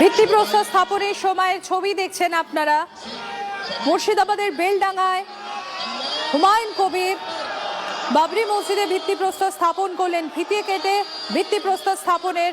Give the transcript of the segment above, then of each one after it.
ভিত্তিপ্রস্তর স্থাপনের সময়ের ছবি দেখছেন আপনারা। মুর্শিদাবাদের বেলডাঙ্গায় হুমায়ুন কবির বাবরি মসজিদে ভিত্তিপ্রস্তর স্থাপন করলেন। ফিতে কেটে ভিত্তিপ্রস্তর স্থাপনের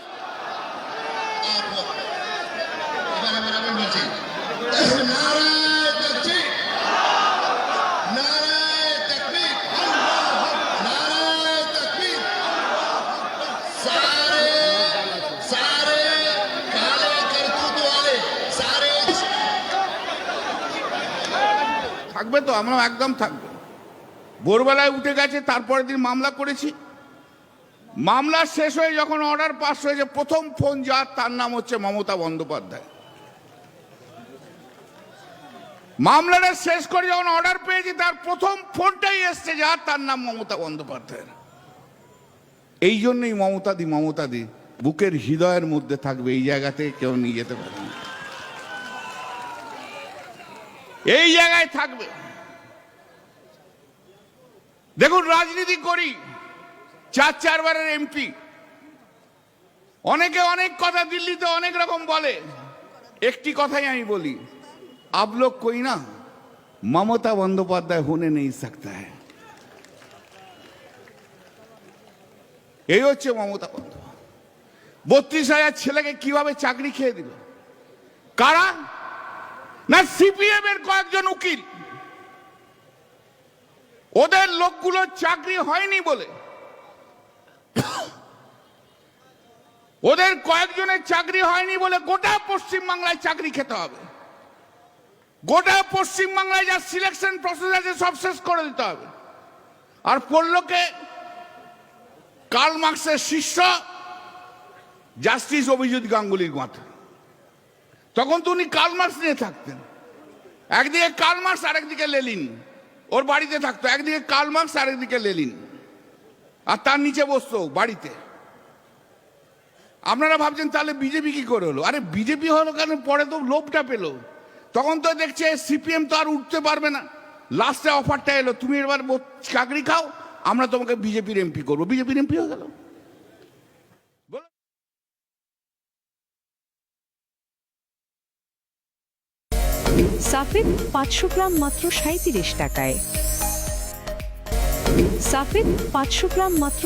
থাকবে তো, আমরা একদম থাকবো। ভোরবেলায় উঠে গেছে, তারপরের দিন মামলা করেছি। মামলা শেষ হয়ে যখন অর্ডার পাস হয়েছে, প্রথম ফোন যার, তার নাম হচ্ছে মমতা বন্দ্যোপাধ্যায়। মামলাটা শেষ করে যখন অর্ডার পেয়েছি, তার প্রথম ফোনটাই এসছে যার, তার নাম মমতা বন্দ্যোপাধ্যায়। এই জন্যই মমতা দি বুকের হৃদয়ের মধ্যে থাকবে, এই জায়গা থেকে কেউ নিয়ে যেতে পারে না, এই জায়গায় থাকবে। দেখুন, রাজনীতি করি, 4 বারের এমপি, অনেকে অনেক কথা দিল্লিতে অনেক রকম বলে, একটি কথাই আমি বলি, आप लोग कोई ना ममता बंदोपाध्याय होने नहीं सकता है। এই হচ্ছে মমতা বন্দ্যোপাধ্যায়। 32,000 ছেলেকে কিভাবে চাকরি খেয়ে দিল? কারা? না সিপিএম এর কয়েকজন উকিল। ওদের লোকগুলোর চাকরি হয়নি বলে, ওদের কয়েকজনের চাকরি হয়নি বলে গোটা পশ্চিমবাংলায় চাকরি খেতে হবে। গোটা পশ্চিমবাংলায় যা সিলেকশন প্রসেস আছে সব শেষ করে দিতে হবে। আর পড়লোকে কার্ল মার্কসের শিষ্য জাস্টিস অভিজিৎ গাঙ্গুলির মাথা। তখন তো উনি কার্ল মার্কস নিয়ে থাকতেন, একদিকে কার্ল মার্কস আরেকদিকে লেনিন। ওর বাড়িতে থাকতো, একদিকে কার্ল মার্কস আরেকদিকে লেনিন, আর তার নিচে বসতো বাড়িতে। আপনারা ভাবছেন তাহলে বিজেপি কি করে হলো? আরে বিজেপি হলো কেন? পরে তো লোভটা পেল। তখন তো দেখছে সিপিএম তো আর উঠতে পারবে না, লাস্টে অফারটা এলো, তুমি এবার চাকরি খাও, আমরা তোমাকে বিজেপির এমপি করবো। বিজেপির এমপি হয়ে গেল। সাফেদ 500 গ্রাম মাত্র 37 টাকায়। সাফেদ 500 গ্রাম মাত্র